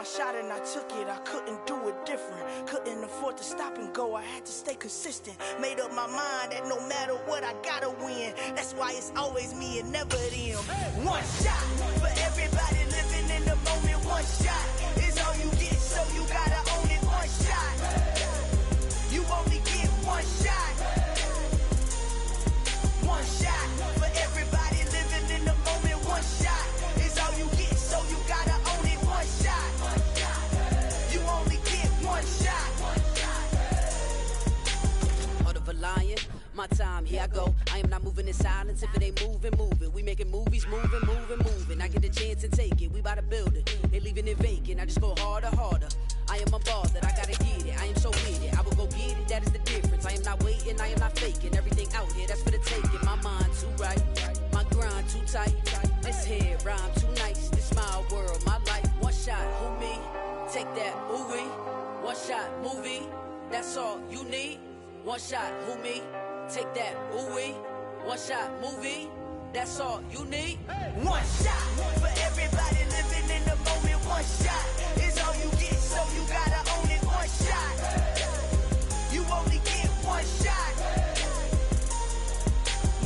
my shot and I took it. I couldn't do it different. Couldn't afford to stop and go. I had to stay consistent. Made up my mind that no matter what, I gotta win. That's why it's always me and never them. One shot for everybody living in the moment. One shot is all you get, so you gotta own it. One shot. You only get one shot. One shot for everybody living in the moment. One shot is all you get, so you gotta own it. One shot. You only get one shot. Heart of a lion, my time, here I go. I am not moving in silence. If it ain't moving, move it. We making movies, moving. I get the chance and take it. We bout to build it. They leaving it vacant. I just go harder. I am a ball that I gotta get it. I am so with it. I will go get it. That is the difference. I am not waiting. I am not faking. Everything out here, that's for the taking. My mind too right. My grind too tight. This head rhyme too nice. This my world, my life. One shot, who me? Take that, ooh-wee. One shot, movie. That's all you need. One shot, who me? Take that, ooh-wee. One shot, movie. That's all you need. One shot for everybody living in the moment. One shot is all you get, so you gotta own it. One shot. You only get one shot.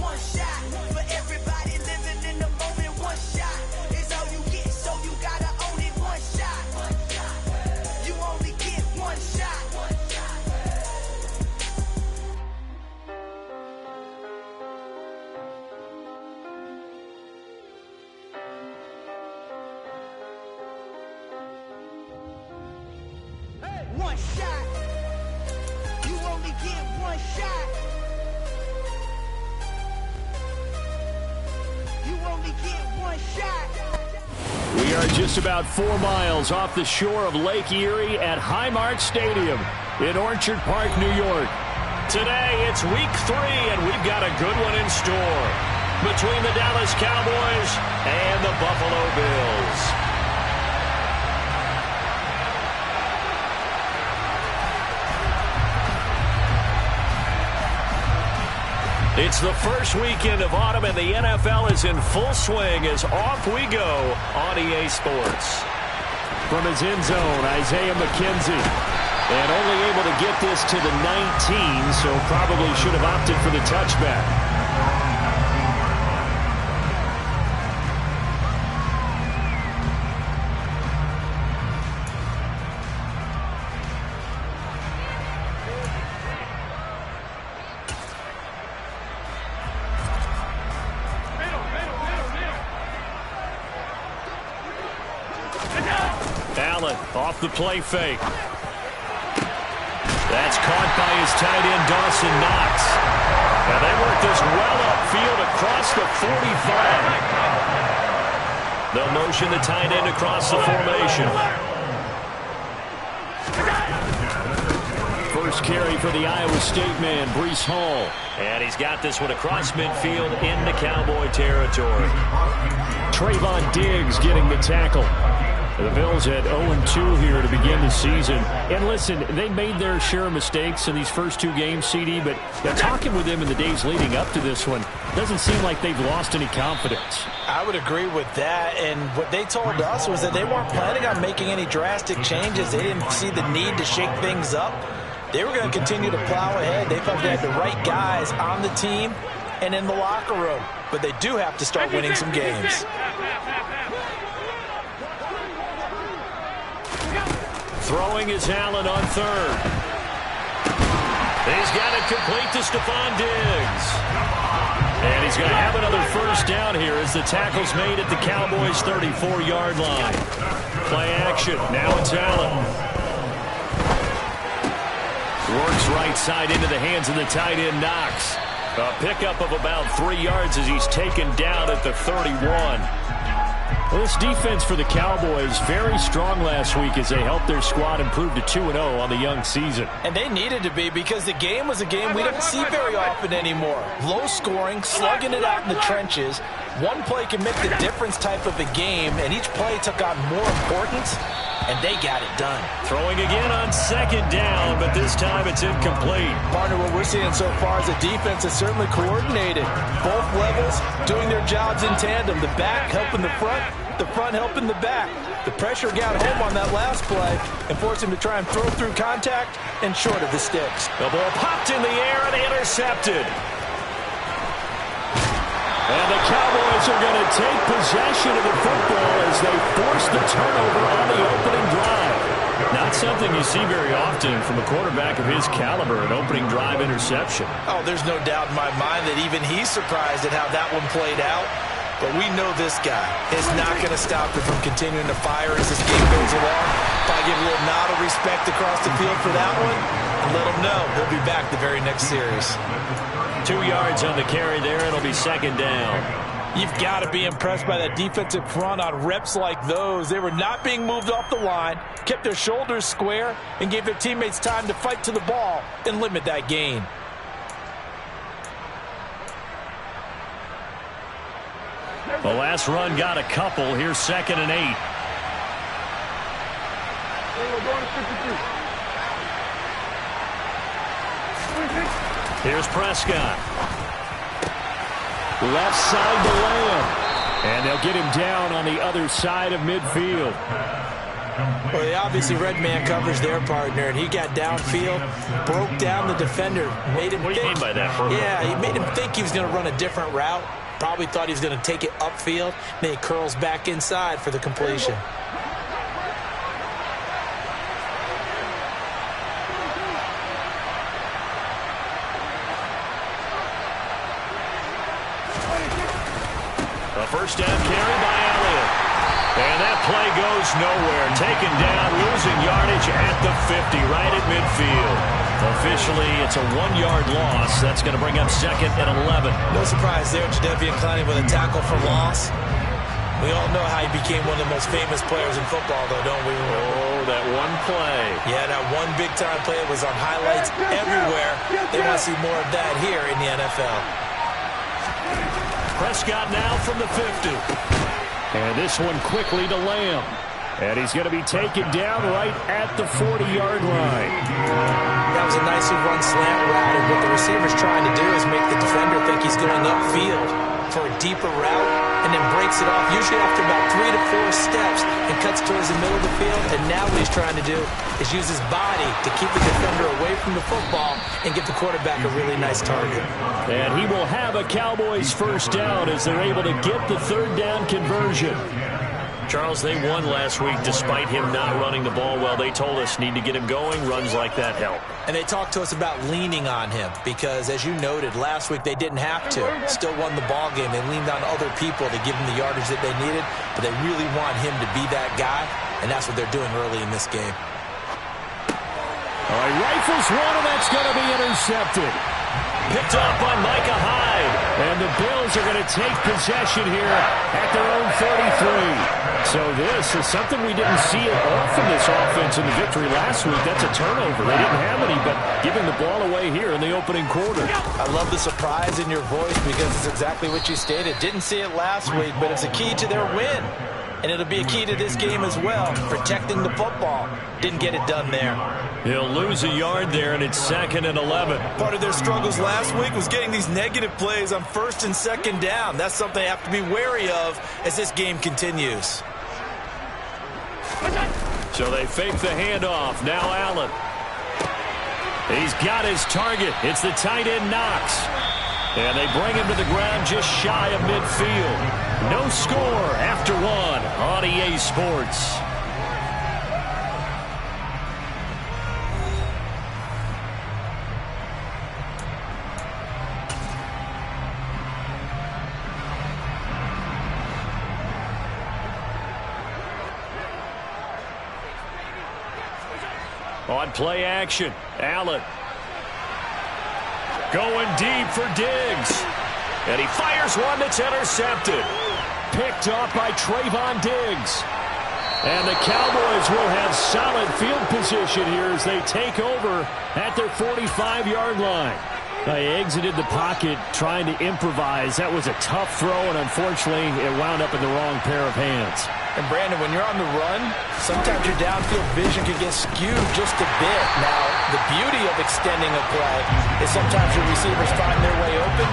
One shot for everybody living in the moment. One shot is all you get, so you gotta own it. One shot. You only get one shot. One shot. You only get one shot. You only get one shot. We are just about 4 miles off the shore of Lake Erie at Highmark Stadium in Orchard Park, New York. Today, it's week 3, and we've got a good one in store between the Dallas Cowboys and the Buffalo Bills. It's the first weekend of autumn, and the NFL is in full swing as off we go on EA Sports. From his end zone, Isaiah McKenzie. And only able to get this to the 19, so probably should have opted for the touchback. Allen off the play fake. That's caught by his tight end, Dawson Knox. And they work this well upfield across the 45. They'll motion the tight end across the formation. First carry for the Iowa State man, Breece Hall. And he's got this one across midfield into Cowboy territory. Trayvon Diggs getting the tackle. The Bills at 0-2 here to begin the season. And listen, they made their share of mistakes in these first 2 games, CD, but talking with them in the days leading up to this one, doesn't seem like they've lost any confidence. I would agree with that, and what they told us was that they weren't planning on making any drastic changes. They didn't see the need to shake things up. They were going to continue to plow ahead. They felt they had the right guys on the team and in the locker room, but they do have to start winning some games. Throwing is Allen on third. He's got it complete to Stephon Diggs. And he's going to have another first down here as the tackle's made at the Cowboys' 34-yard line. Play action. Now it's Allen. Works right side into the hands of the tight end, Knox. A pickup of about 3 yards as he's taken down at the 31. Well, this defense for the Cowboys very strong last week as they helped their squad improve to 2-0 on the young season. And they needed to be, because the game was a game we don't see very often anymore. Low scoring, slugging it out in the trenches. One play can make the difference type of a game, and each play took on more importance, and they got it done. Throwing again on second down, but this time it's incomplete. Partner, what we're seeing so far is the defense is certainly coordinated. Both levels doing their jobs in tandem. The back helping the front helping the back. The pressure got home on that last play and forced him to try and throw through contact and short of the sticks. The ball popped in the air and intercepted. And the Cowboys are going to take possession of the football as they force the turnover on the opening drive. Not something you see very often from a quarterback of his caliber, an opening drive interception. Oh, there's no doubt in my mind that even he's surprised at how that one played out. But we know this guy is not going to stop him from continuing to fire as this game goes along. Probably give a little nod of respect across the field for that one and let him know he'll be back the very next series. 2 yards on the carry there. It'll be second down. You've got to be impressed by that defensive front on reps like those. They were not being moved off the line, kept their shoulders square, and gave their teammates time to fight to the ball and limit that gain. The last run got a couple. Here's 2nd and 8. Here's Prescott. Left side to Lamb. And they'll get him down on the other side of midfield. Well, they obviously read man coverage their partner, and he got downfield, broke down the defender, made him What do you mean by that? Yeah, he made him think he was going to run a different route. Probably thought he was going to take it upfield. Then he curls back inside for the completion. A first down carry by Elliott. And that play goes nowhere. Taken down, losing yardage at the 50, right at midfield. Officially, it's a 1-yard loss. That's going to bring up 2nd and 11. No surprise there, Jadeveon Clowney with a tackle for loss. We all know how he became one of the most famous players in football, though, don't we? Oh, that one play. Yeah, that one big-time play was on highlights everywhere. They want to see more of that here in the NFL. Prescott now from the 50. And this one quickly to Lamb. And he's going to be taken down right at the 40-yard line. That was a nicely run slant route, and what the receiver's trying to do is make the defender think he's going upfield for a deeper route, and then breaks it off, usually after about 3 to 4 steps, and cuts towards the middle of the field. And now what he's trying to do is use his body to keep the defender away from the football and give the quarterback a really nice target. And he will have a Cowboys first down as they're able to get the 3rd down conversion. Charles, they won last week despite him not running the ball well. They told us need to get him going. Runs like that help. And they talked to us about leaning on him because, as you noted, last week they didn't have to. Still won the ball game. They leaned on other people to give them the yardage that they needed, but they really want him to be that guy, and that's what they're doing early in this game. All right, rifles one, and that's going to be intercepted. Picked up by Micah Hyde. And the Bills are going to take possession here at their own 33. So this is something we didn't see it often, this offense in the victory last week. That's a turnover. They didn't have any, but giving the ball away here in the opening quarter. I love the surprise in your voice because it's exactly what you stated. Didn't see it last week, but it's a key to their win. And it'll be a key to this game as well, protecting the football. Didn't get it done there. He'll lose a yard there, and it's 2nd and 11. Part of their struggles last week was getting these negative plays on 1st and 2nd down. That's something they have to be wary of as this game continues. So they fake the handoff. Now Allen. He's got his target. It's the tight end Knox. And they bring him to the ground just shy of midfield. No score after 1 on EA Sports. On play action, Allen. Going deep for Diggs. And he fires one that's intercepted. Picked off by Trayvon Diggs. And the Cowboys will have solid field position here as they take over at their 45-yard line. He exited the pocket trying to improvise. That was a tough throw, and unfortunately, it wound up in the wrong pair of hands. And, Brandon, when you're on the run, sometimes your downfield vision can get skewed just a bit. Now, the beauty of extending a play is sometimes your receivers find their way open,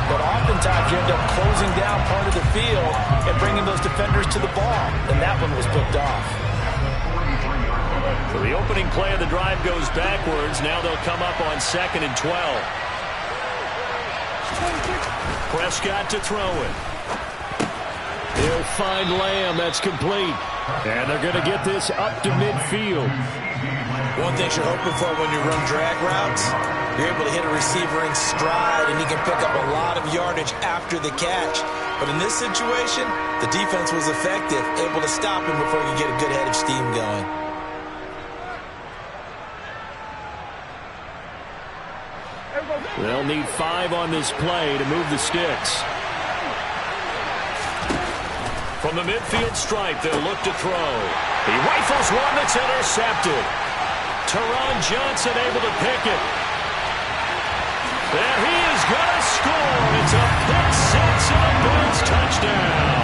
but oftentimes you end up closing down part of the field and bringing those defenders to the ball, and that one was picked off. So the opening play of the drive goes backwards. Now they'll come up on 2nd and 12. Prescott to throw it. He'll find Lamb. That's complete. And they're going to get this up to midfield. One thing you're hoping for when you run drag routes, you're able to hit a receiver in stride, and he can pick up a lot of yardage after the catch. But in this situation, the defense was effective, able to stop him before he could get a good head of steam going. They'll need 5 on this play to move the sticks. From the midfield stripe, they'll look to throw. He rifles one that's intercepted. Teron Johnson able to pick it. And he is going to score. It's a pick six and a Bills touchdown.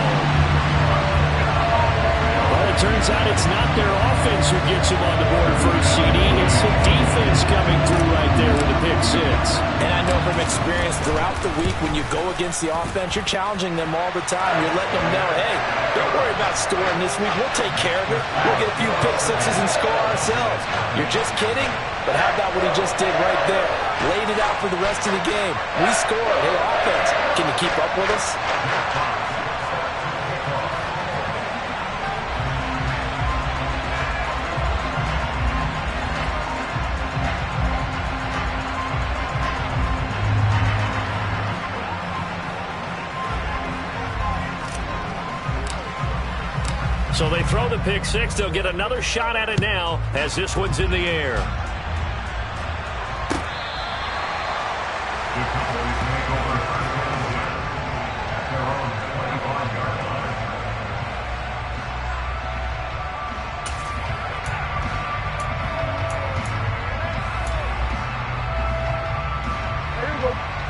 Well, it turns out it's not their offense who gets him on the board first, CD. It's the defense coming through right there with a pick six. And I know from experience throughout the week when you go against the offense, you're challenging them all the time. You're letting them know, hey, don't worry about scoring this week. We'll take care of it. We'll get a few pick sixes and score ourselves. You're just kidding? But how about what he just did right there? Laid it out for the rest of the game. We scored. Hey, offense, can you keep up with us? So they throw the pick six. They'll get another shot at it now as this one's in the air.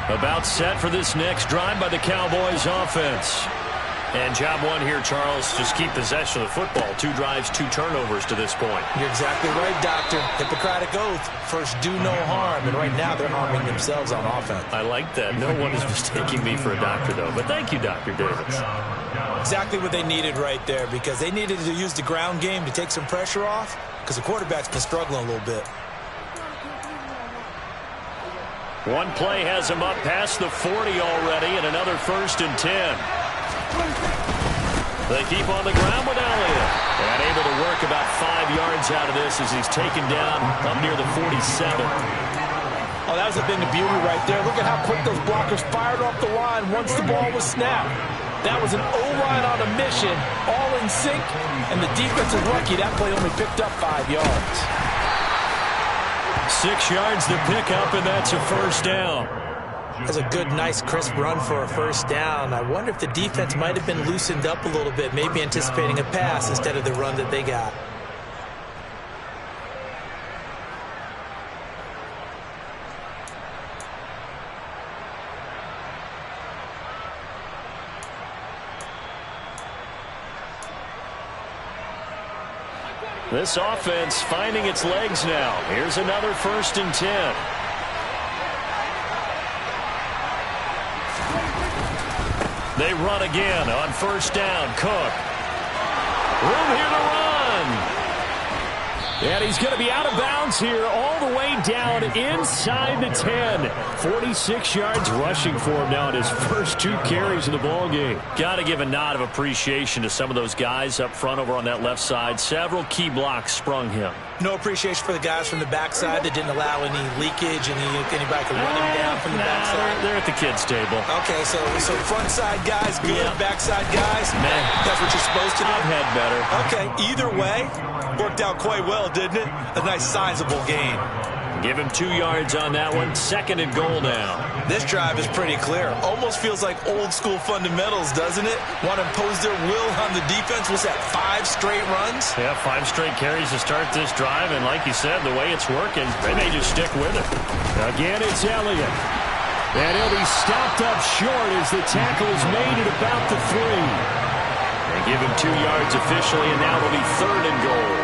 About set for this next drive by the Cowboys offense. And job one here, Charles, just keep possession of the football. 2 drives, 2 turnovers to this point. You're exactly right, Doctor. Hippocratic oath. First, do no harm. And right now, they're harming themselves on offense. I like that. No one is mistaking me for a doctor, though. But thank you, Dr. Davis. Exactly what they needed right there, because they needed to use the ground game to take some pressure off, because the quarterback's been struggling a little bit. One play has him up past the 40 already, and another 1st and 10. They keep on the ground with Elliott. And able to work about 5 yards out of this as he's taken down up near the 47. Oh, that was a thing of beauty right there. Look at how quick those blockers fired off the line once the ball was snapped. That was an O-line on a mission, all in sync, and the defense is lucky that play only picked up 5 yards. 6 yards to pick up, and that's a 1st down. That's a good, nice, crisp run for a 1st down. I wonder if the defense might have been loosened up a little bit, maybe anticipating a pass instead of the run that they got. This offense finding its legs now. Here's another 1st and 10. They run again on 1st down. Cook. Room here to run. And he's going to be out of bounds here all the way down inside the 10. 46 yards rushing for him now in his first 2 carries of the ballgame. Got to give a nod of appreciation to some of those guys up front over on that left side. Several key blocks sprung him. No appreciation for the guys from the backside that didn't allow any leakage, anybody could run him down from the backside. They're at the kids' table. Okay, so front side guys good, backside guys, man, that's what you're supposed to do. I've had better. Okay, either way, worked out quite well, didn't it? A nice sizable gain. Give him 2 yards on that one. 2nd and goal now. This drive is pretty clear. Almost feels like old school fundamentals, doesn't it? Want to impose their will on the defense. Was that 5 straight runs? Yeah, 5 straight carries to start this drive. And like you said, the way it's working, they may just stick with it. Again, it's Elliott. And he'll be stopped up short as the tackle is made at about the 3. They give him 2 yards officially, and now it'll be 3rd and goal.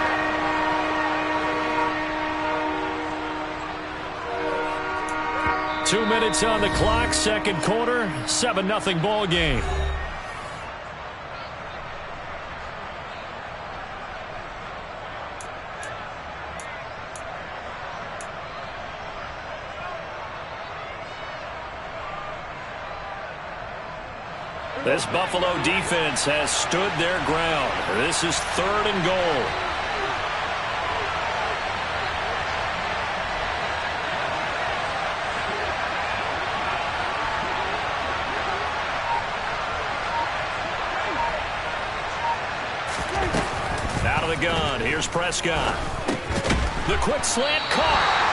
2 minutes on the clock, second quarter, 7-0 ball game. This Buffalo defense has stood their ground. This is 3rd and goal. Out of the gun, here's Prescott. The quick slant caught.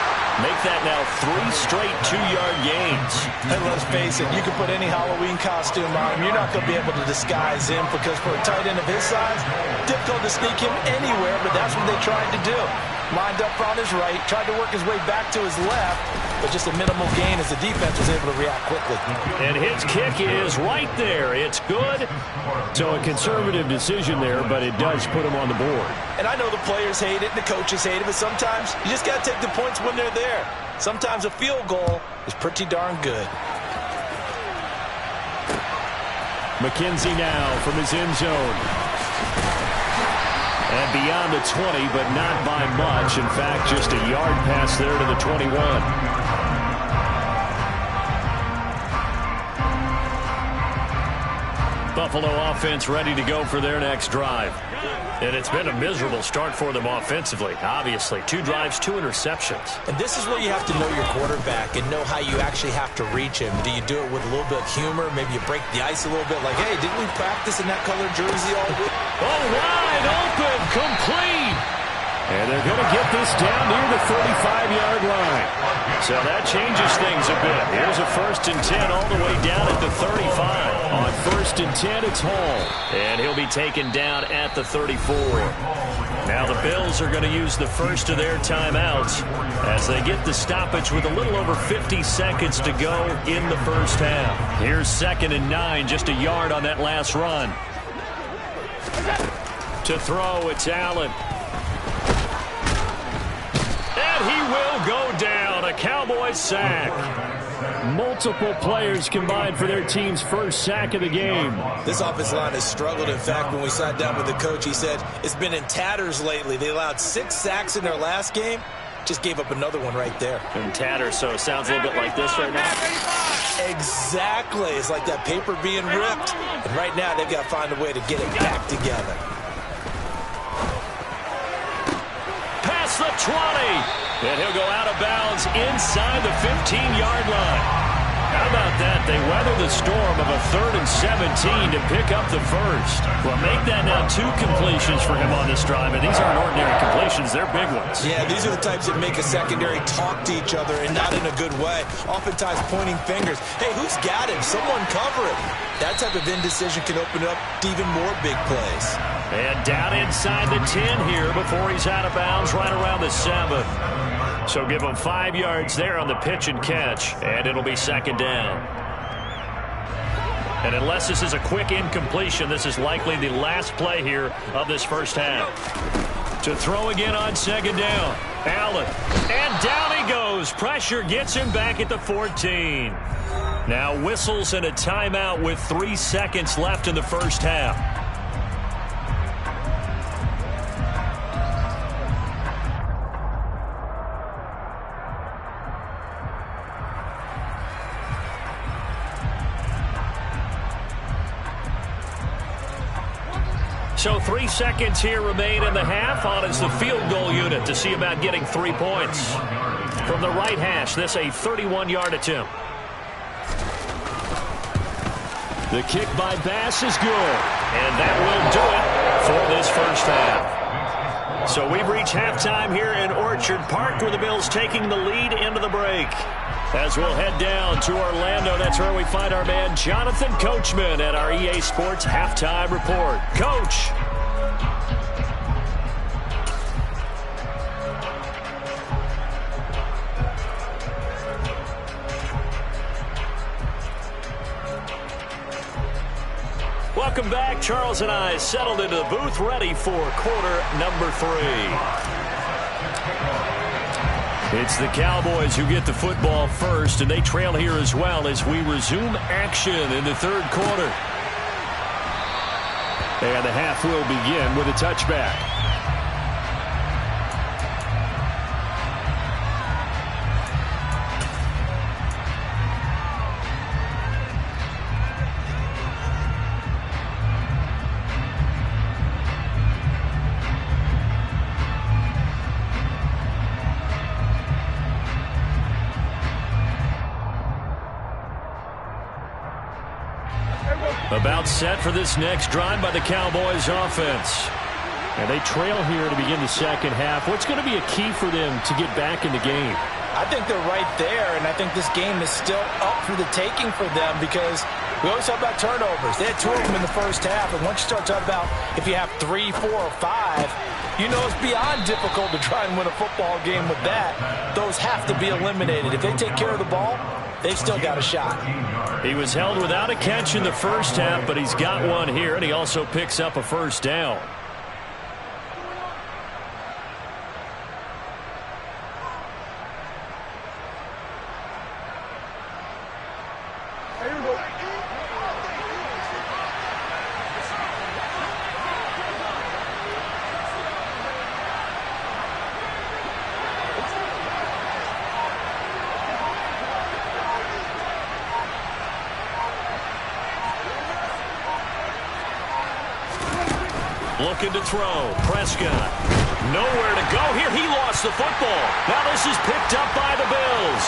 Make that now 3 straight 2-yard gains. And let's face it, you can put any Halloween costume on him. You're not going to be able to disguise him because for a tight end of his size, difficult to sneak him anywhere, but that's what they tried to do. Lined up on his right, tried to work his way back to his left, but just a minimal gain as the defense was able to react quickly. And his kick is right there. It's good. So a conservative decision there, but it does put him on the board. And I know the players hate it and the coaches hate it, but sometimes you just got to take the points when they're there. Sometimes a field goal is pretty darn good. McKenzie now from his end zone. And beyond the 20, but not by much. In fact, just a yard pass there to the 21. Buffalo offense ready to go for their next drive. And it's been a miserable start for them offensively, obviously. 2 drives, 2 interceptions. And this is where you have to know your quarterback and know how you actually have to reach him. Do you do it with a little bit of humor? Maybe you break the ice a little bit like, hey, didn't we practice in that colored jersey all week? Oh, wide open, complete. And they're going to get this down near the 35-yard line. So that changes things a bit. Here's a 1st and 10 all the way down at the 35. On 1st and 10, it's Hall. And he'll be taken down at the 34. Now the Bills are going to use the first of their timeouts as they get the stoppage with a little over 50 seconds to go in the first half. Here's 2nd and 9, just a yard on that last run. To throw, it's Allen. And he will go down. A Cowboys sack. Multiple players combined for their team's first sack of the game. This offensive line has struggled. In fact, when we sat down with the coach, he said it's been in tatters lately. They allowed 6 sacks in their last game. Just gave up another one right there. In tatters, so it sounds a little bit like this right now. Exactly. It's like that paper being ripped. And right now, they've got to find a way to get it back together. Past the 20. And he'll go out of bounds inside the 15-yard line. How about that? They weather the storm of a 3rd and 17 to pick up the first. Well, make that now 2 completions for him on this drive, and these aren't ordinary completions. They're big ones. Yeah, these are the types that make a secondary talk to each other, and not in a good way. Oftentimes pointing fingers. Hey, who's got him? Someone cover him. That type of indecision can open up to even more big plays. And down inside the 10 here before he's out of bounds right around the 7. So give him 5 yards there on the pitch and catch, and it'll be 2nd down. And unless this is a quick incompletion, this is likely the last play here of this first half. To throw again on 2nd down. Allen. And down he goes. Pressure gets him back at the 14. Now whistles and a timeout with 3 seconds left in the first half. So 3 seconds here remain in the half. On is the field goal unit to see about getting 3 points. From the right hash, this a 31-yard attempt. The kick by Bass is good. And that will do it for this first half. So we've reached halftime here in Orchard Park, where the Bills taking the lead into the break. As we'll head down to Orlando, that's where we find our man Jonathan Coachman at our EA Sports Halftime Report. Coach. back. Charles and I settled into the booth, ready for quarter number 3. It's the Cowboys who get the football first, and they trail here as well as we resume action in the third quarter. And the half will begin with a touchback. About set for this next drive by the Cowboys offense. And they trail here to begin the second half. What's going to be a key for them to get back in the game? I think they're right there, and I think this game is still up for the taking for them because we always talk about turnovers. They had 2 of them in the first half, and once you start talking about if you have 3, 4, or 5, you know it's beyond difficult to try and win a football game with that. Those have to be eliminated. If they take care of the ball, they've still got a shot. He was held without a catch in the first half, but he's got one here, and he also picks up a first down. Looking to throw. Prescott. Nowhere to go here. He lost the football. Now this is picked up by the Bills.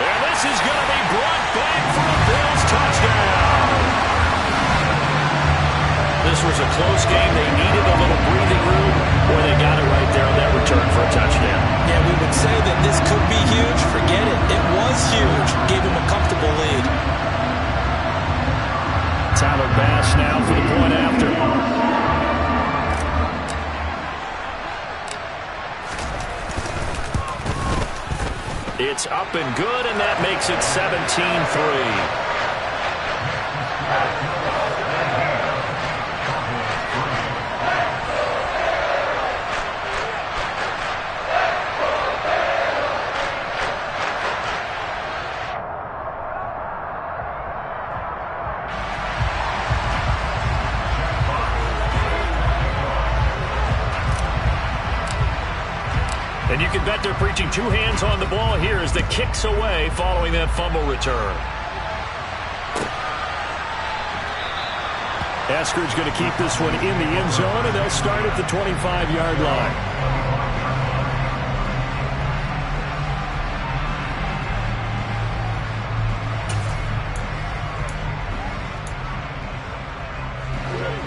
And this is going to be brought back for a Bills touchdown. This was a close game. They needed a little breathing room. Boy, they got it right there on that return for a touchdown. Yeah, we would say that this could be huge. Forget it. It was huge. Gave him a comfortable lead. Tyler Bass now for the point after. It's up and good, and that makes it 17-3. And you can bet they're preaching 2 hands on the ball here as the kick's away following that fumble return. Eskridge going to keep this one in the end zone, and they'll start at the 25-yard line.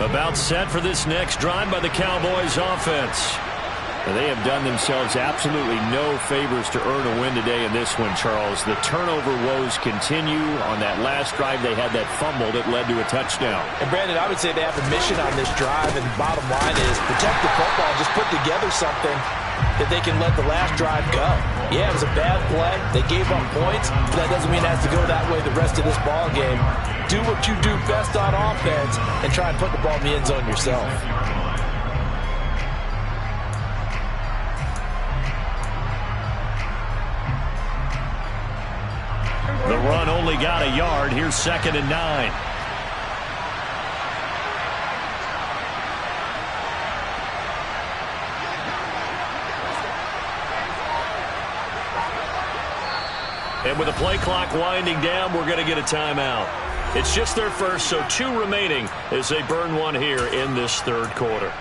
About set for this next drive by the Cowboys offense. They have done themselves absolutely no favors to earn a win today in this one, Charles. The turnover woes continue. On that last drive, they had that fumble that led to a touchdown. And, Brandon, I would say they have a mission on this drive, and the bottom line is protect the football. Just put together something that they can let the last drive go. Yeah, it was a bad play. They gave up points, but that doesn't mean it has to go that way the rest of this ball game. Do what you do best on offense and try and put the ball in the end zone yourself. The run only got a yard. Here's 2nd and 9. And with the play clock winding down, we're going to get a timeout. It's just their first, so 2 remaining as they burn one here in this third quarter.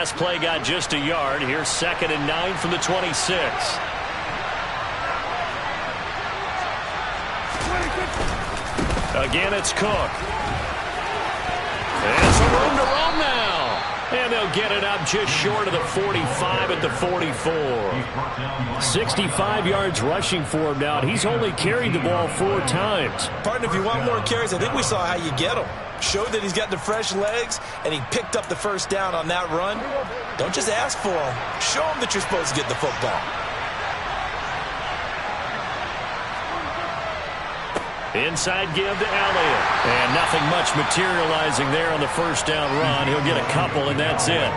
last play got just a yard. Here's 2nd and 9 from the 26. Again, it's Cook. There's some room to run now. And they'll get it up just short of the 45 at the 44. 65 yards rushing for him now. He's only carried the ball 4 times. Partner, if you want more carries, I think we saw how you get him. Showed that he's got the fresh legs, and he picked up the first down on that run. Don't just ask for him. Show him that you're supposed to get the football. Inside give to Elliott. And nothing much materializing there on the first down run. He'll get a couple, and that's it.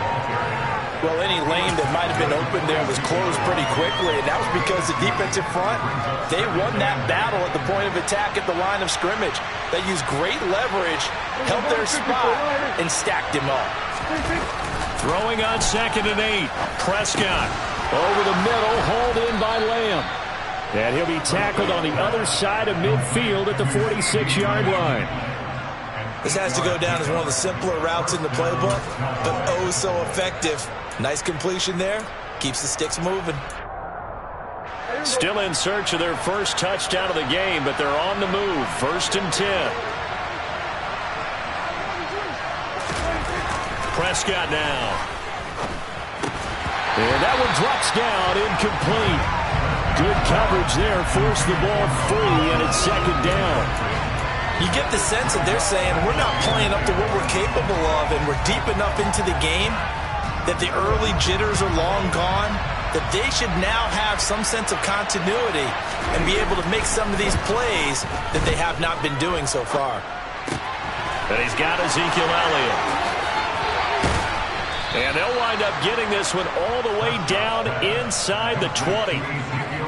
Well, any lane that might have been open there was closed pretty quickly, and that was because the defensive front, they won that battle at the point of attack at the line of scrimmage. They used great leverage, held their spot, and stacked him up. Throwing on 2nd and 8. Prescott over the middle, hauled in by Lamb. And he'll be tackled on the other side of midfield at the 46-yard line. This has to go down as one of the simpler routes in the playbook, but oh so effective. Nice completion there. Keeps the sticks moving. Still in search of their first touchdown of the game, but they're on the move. 1st and 10. Prescott now. And that one drops down, incomplete. Good coverage there, forced the ball free, and it's 2nd down. You get the sense that they're saying we're not playing up to what we're capable of, and we're deep enough into the game that the early jitters are long gone, that they should now have some sense of continuity and be able to make some of these plays that they have not been doing so far. And he's got Ezekiel Elliott. And they'll wind up getting this one all the way down inside the 20.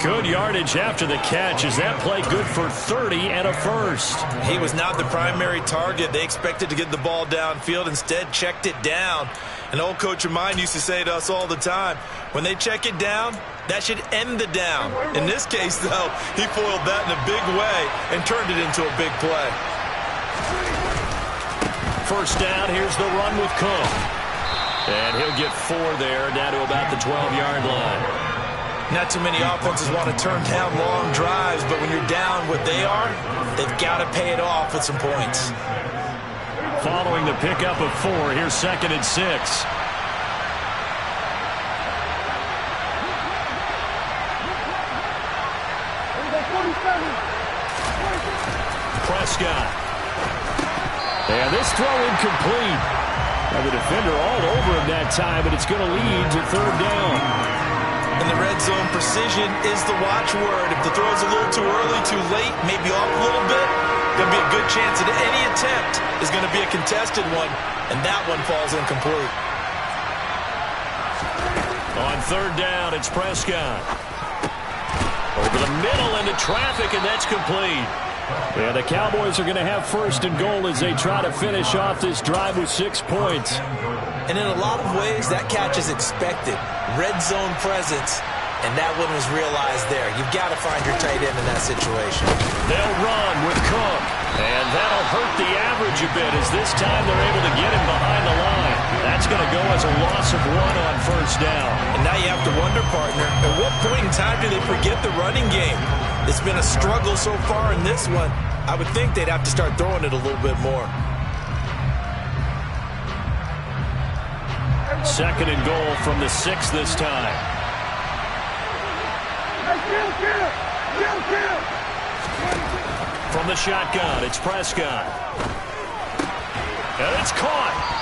Good yardage after the catch. Is that play good for 30 and a first? He was not the primary target. They expected to get the ball downfield. Instead, checked it down. An old coach of mine used to say to us all the time, when they check it down, that should end the down. In this case, though, he foiled that in a big way and turned it into a big play. First down, here's the run with Cook. And he'll get 4 there, down to about the 12-yard line. Not too many offenses want to turn down long drives, but when you're down what they are, they've got to pay it off with some points. Following the pickup of 4, here's 2nd and 6. Prescott. And this throw incomplete. Now the defender all over him that time, but it's going to lead to 3rd down. In the red zone, precision is the watchword. If the throw's a little too early, too late, maybe off a little bit, going to be a good chance that any attempt is going to be a contested one, and that one falls incomplete. On 3rd down, it's Prescott. Over the middle into traffic, and that's complete. Yeah, the Cowboys are going to have 1st and goal as they try to finish off this drive with 6 points. And in a lot of ways, that catch is expected. Red zone presence, and that one was realized there. You've got to find your tight end in that situation. They'll run with Cook, and that'll hurt the average a bit as this time they're able to get him behind the line. That's going to go as a loss of 1 on 1st down. And now you have to wonder, partner, at what point in time do they forget the running game? It's been a struggle so far in this one. I would think they'd have to start throwing it a little bit more. 2nd and goal from the 6 this time. From the shotgun, it's Prescott. And it's caught.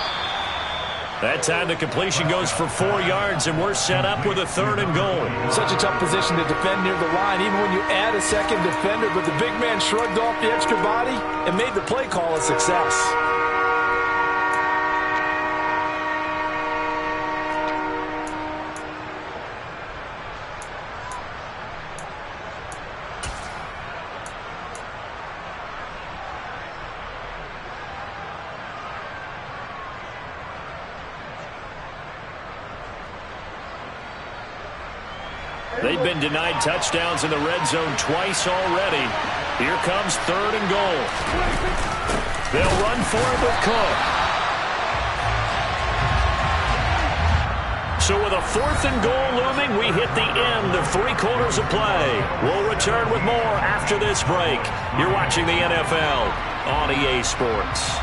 That time the completion goes for 4 yards, and we're set up with a 3rd and goal. Such a tough position to defend near the line, even when you add a second defender, but the big man shrugged off the extra body and made the play call a success. They've been denied touchdowns in the red zone twice already. Here comes 3rd and goal. They'll run for it with Cook. So with a 4th and goal looming, we hit the end of 3 quarters of play. We'll return with more after this break. You're watching the NFL on EA Sports.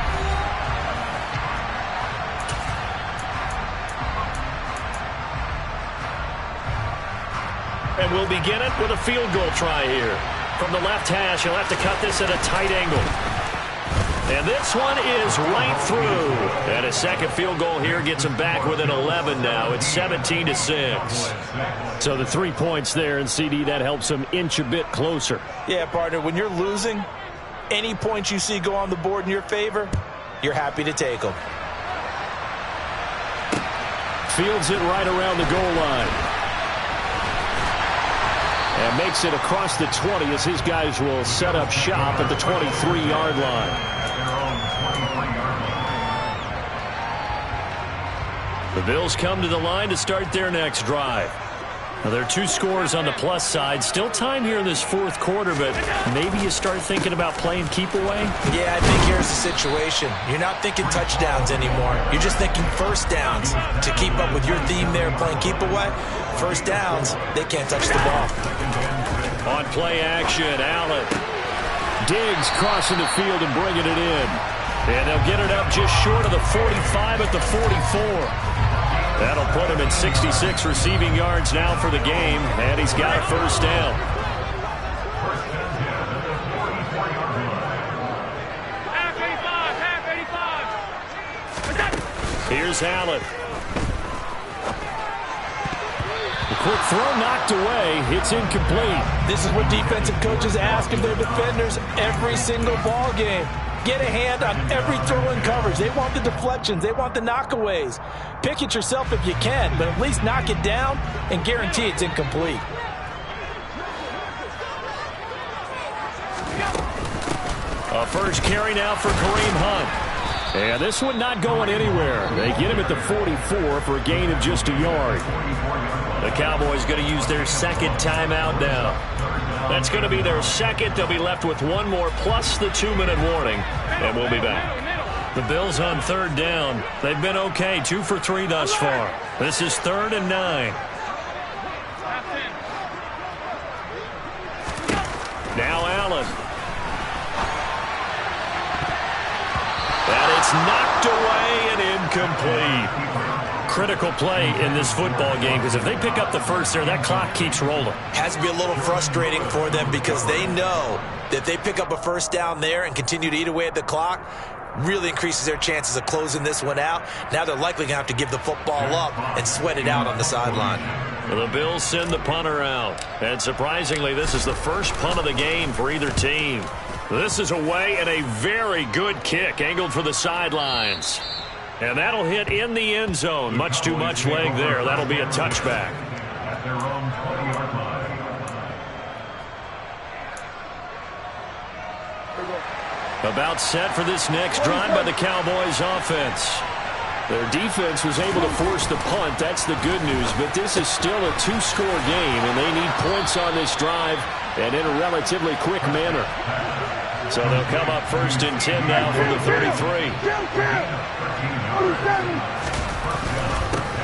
And we'll begin it with a field goal try here. From the left hash, he'll have to cut this at a tight angle. And this one is right through. And a second field goal here gets him back within 11 now. It's 17-6. So the 3 points there, and CD, that helps him inch a bit closer. Yeah, partner, when you're losing, any points you see go on the board in your favor, you're happy to take them. Fields it right around the goal line. And makes it across the 20 as his guys will set up shop at the 23-yard line. The Bills come to the line to start their next drive. Now, there are 2 scores on the plus side. Still time here in this 4th quarter, but maybe you start thinking about playing keep away? Yeah, I think here's the situation. You're not thinking touchdowns anymore. You're just thinking first downs. To keep up with your theme there, playing keep away, first downs, they can't touch the ball. On play action, Allen. Diggs crossing the field and bringing it in. And they'll get it up just short of the 45 at the 44. That'll put him at 66 receiving yards now for the game, and he's got a first down. Here's Allen. The quick throw knocked away. It's incomplete. This is what defensive coaches ask of their defenders every single ball game. Get a hand on every throw in coverage. They want the deflections. They want the knockaways. Pick it yourself if you can, but at least knock it down and guarantee it's incomplete. A first carry now for Kareem Hunt. And this one not going anywhere. They get him at the 44 for a gain of just a yard. The Cowboys going to use their second timeout now. That's going to be their second. They'll be left with 1 more plus the 2-minute warning, and we'll be back. The Bills on 3rd down. They've been okay, 2 for 3 thus far. This is 3rd and 9. Now Allen. And it's knocked away and incomplete. Critical play in this football game, because if they pick up the first there, that clock keeps rolling. Has to be a little frustrating for them because they know that they pick up a first down there and continue to eat away at the clock, really increases their chances of closing this one out. Now they're likely going to have to give the football up and sweat it out on the sideline. The Bills send the punter out. And surprisingly, this is the first punt of the game for either team. This is away and a very good kick angled for the sidelines. And that'll hit in the end zone. Much too much leg there. That'll be a touchback. About set for this next drive by the Cowboys offense. Their defense was able to force the punt. That's the good news. But this is still a 2-score game, and they need points on this drive and in a relatively quick manner. So they'll come up 1st and 10 now from the 33.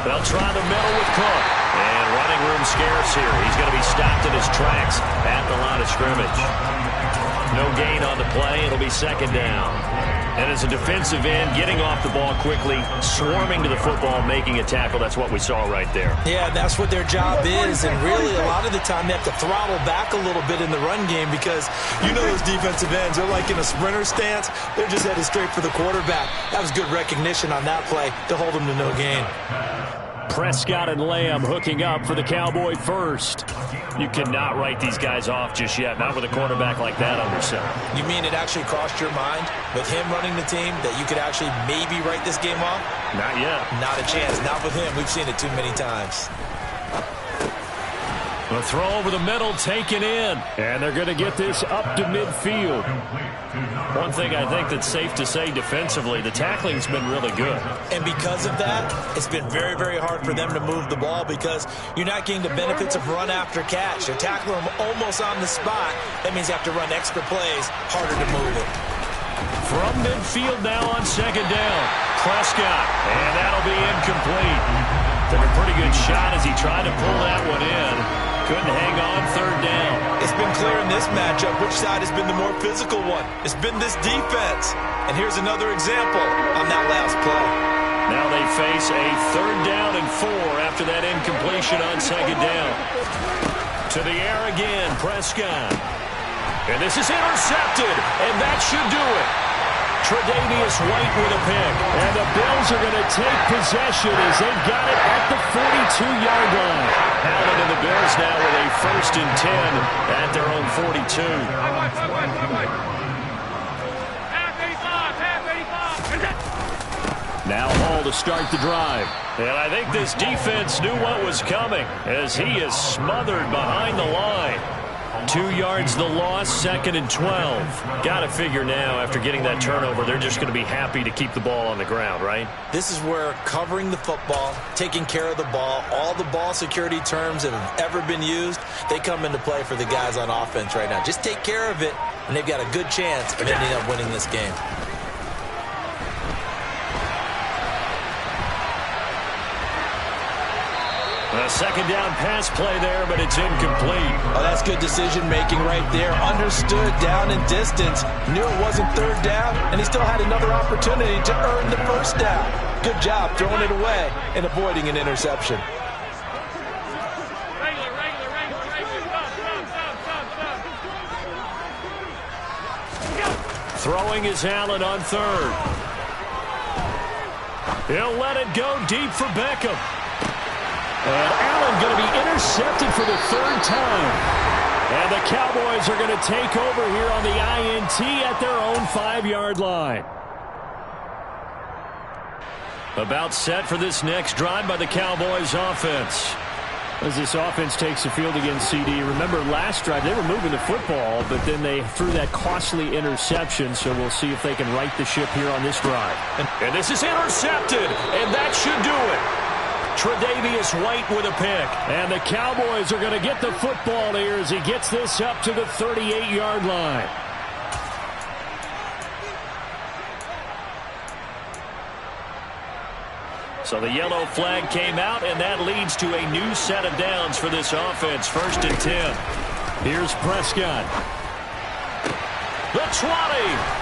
They'll try the middle with Cook. And running room scarce here. He's going to be stopped in his tracks at the line of scrimmage. No gain on the play. It'll be 2nd down. And as a defensive end, getting off the ball quickly, swarming to the football, making a tackle, that's what we saw right there. Yeah, that's what their job is, and really a lot of the time they have to throttle back a little bit in the run game because you know those defensive ends, they're like in a sprinter stance. They're just headed straight for the quarterback. That was good recognition on that play to hold them to no gain. Prescott and Lamb hooking up for the Cowboy first. You cannot write these guys off just yet, not with a quarterback like that under center. You mean it actually crossed your mind with him running the team that you could actually maybe write this game off? Not yet. Not a chance. Not with him. We've seen it too many times. The throw over the middle taken in. And they're going to get this up to midfield. One thing I think that's safe to say defensively, the tackling's been really good. And because of that, it's been very, very hard for them to move the ball because you're not getting the benefits of run after catch. They're tackling them almost on the spot. That means you have to run extra plays, harder to move it. From midfield now on 2nd down. Prescott, and that'll be incomplete. Took a pretty good shot as he tried to pull that one in. Couldn't hang on third down. It's been clear in this matchup which side has been the more physical one. It's been this defense. And here's another example on that last play. Now they face a 3rd down and 4 after that incompletion on 2nd down. To the air again, Prescott. And this is intercepted, and that should do it. Tre'Davious White with a pick. And the Bills are going to take possession as they've got it at the 42-yard line. Allen and the Bills now with a 1st and 10 at their own 42. Now Hall to start the drive. And I think this defense knew what was coming as he is smothered behind the line. 2 yards the loss, 2nd and 12. Got to figure now after getting that turnover, they're just going to be happy to keep the ball on the ground, right? This is where covering the football, taking care of the ball, all the ball security terms that have ever been used, they come into play for the guys on offense right now. Just take care of it, and they've got a good chance of ending up winning this game. A 2nd down pass play there, but it's incomplete. Oh, that's good decision-making right there. Understood down and distance. Knew it wasn't 3rd down, and he still had another opportunity to earn the 1st down. Good job throwing it away and avoiding an interception. Throwing is Allen on 3rd. He'll let it go deep for Beckham. And Allen going to be intercepted for the 3rd time. And the Cowboys are going to take over here on the INT at their own 5-yard line. About set for this next drive by the Cowboys offense. As this offense takes the field against CD. Remember last drive they were moving the football, but then they threw that costly interception. So we'll see if they can right the ship here on this drive. And this is intercepted, and that should do it. Tre'Davious White with a pick. And the Cowboys are going to get the football here as he gets this up to the 38-yard line. So the yellow flag came out, and that leads to a new set of downs for this offense. 1st and 10. Here's Prescott. The 20.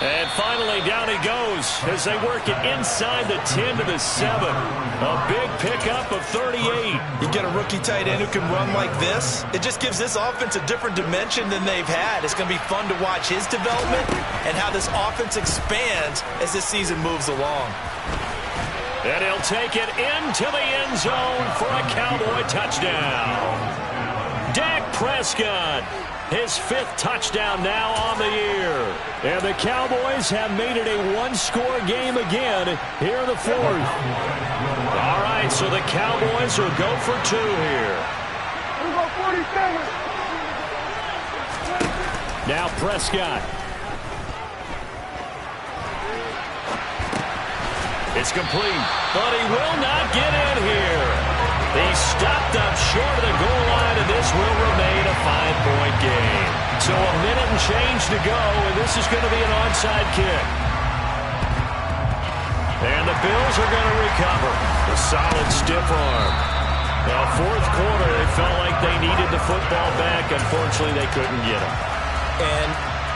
And finally, down he goes as they work it inside the 10 to the 7. A big pickup of 38. You get a rookie tight end who can run like this. It just gives this offense a different dimension than they've had. It's going to be fun to watch his development and how this offense expands as this season moves along. And he'll take it into the end zone for a Cowboy touchdown. Dak Prescott. His 5th touchdown now on the year. And the Cowboys have made it a 1-score game again here in the 4th. All right, so the Cowboys will go for 2 here. Now Prescott. It's complete, but he will not get in here. He stopped up short of the goal line, and this will remain a 5-point game. So a minute and change to go, and this is going to be an onside kick. And the Bills are going to recover. A solid stiff arm. Now, 4th quarter, they felt like they needed the football back. Unfortunately, they couldn't get it. And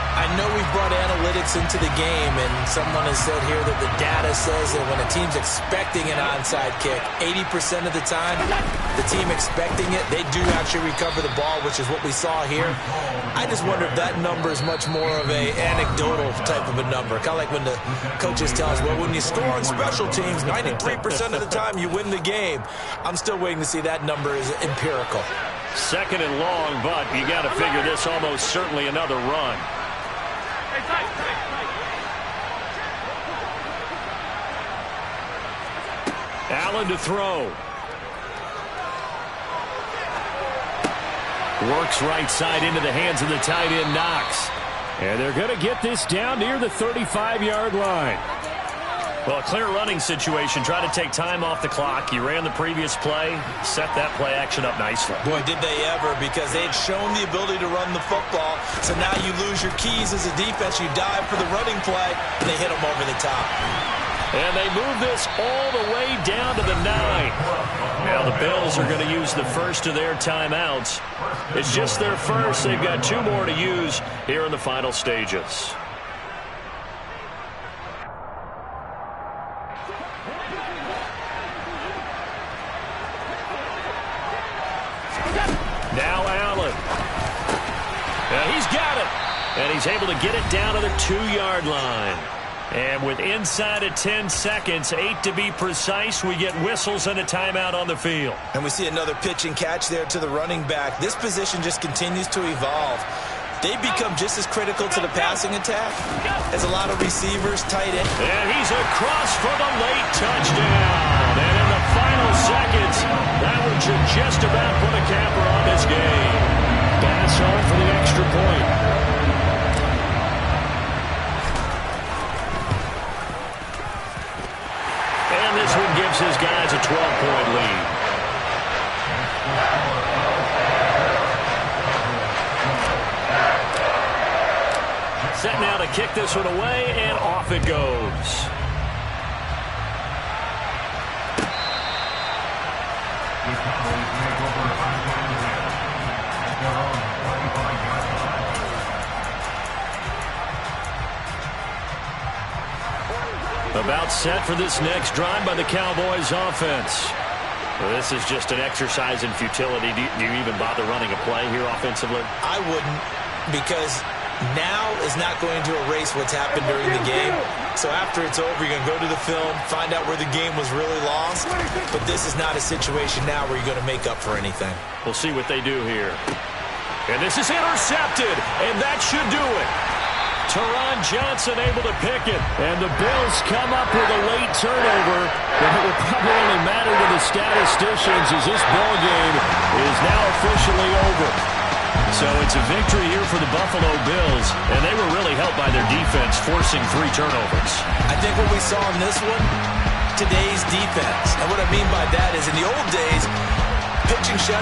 I know we've brought analytics into the game, and someone has said here that the data says that when a team's expecting an onside kick, 80% of the time, the team expecting it, they do actually recover the ball, which is what we saw here. I just wonder if that number is much more of a anecdotal type of a number. Kind of like when the coaches tell us, well, when you score on special teams, 93% of the time you win the game. I'm still waiting to see that number is empirical. 2nd and long, but you got to figure this almost certainly another run. Allen to throw. Works right side into the hands of the tight end, Knox. And they're going to get this down near the 35-yard line. Well, a clear running situation. Try to take time off the clock. You ran the previous play, set that play action up nicely. Boy, did they ever, because they had shown the ability to run the football. So now you lose your keys as a defense. You dive for the running play, and they hit them over the top. And they move this all the way down to the 9. Now the Bills are going to use the first of their timeouts. It's just their first. They've got 2 more to use here in the final stages. Now Allen. And he's got it. And he's able to get it down to the 2-yard line. And with inside of 10 seconds, 8 to be precise, we get whistles and a timeout on the field. And we see another pitch and catch there to the running back. This position just continues to evolve. They become just as critical to the passing attack as a lot of receivers, tight end. And he's across for the late touchdown. And in the final seconds, that one should just about put a capper on this game. Pass home for the extra point. And this one gives his guys a 12-point lead. Set now to kick this one away, and off it goes. About set for this next drive by the Cowboys offense. Well, this is just an exercise in futility. Do you even bother running a play here offensively? I wouldn't, because now is not going to erase what's happened during the game. So after it's over, you're going to go to the film, find out where the game was really lost. But this is not a situation now where you're going to make up for anything. We'll see what they do here. And this is intercepted, and that should do it. Teron Johnson able to pick it. And the Bills come up with a late turnover. But it will probably only matter to the statisticians as this ball game is now officially over. So it's a victory here for the Buffalo Bills. And they were really helped by their defense, forcing 3 turnovers. I think what we saw in this one, today's defense. And what I mean by that is in the old days, pitching shut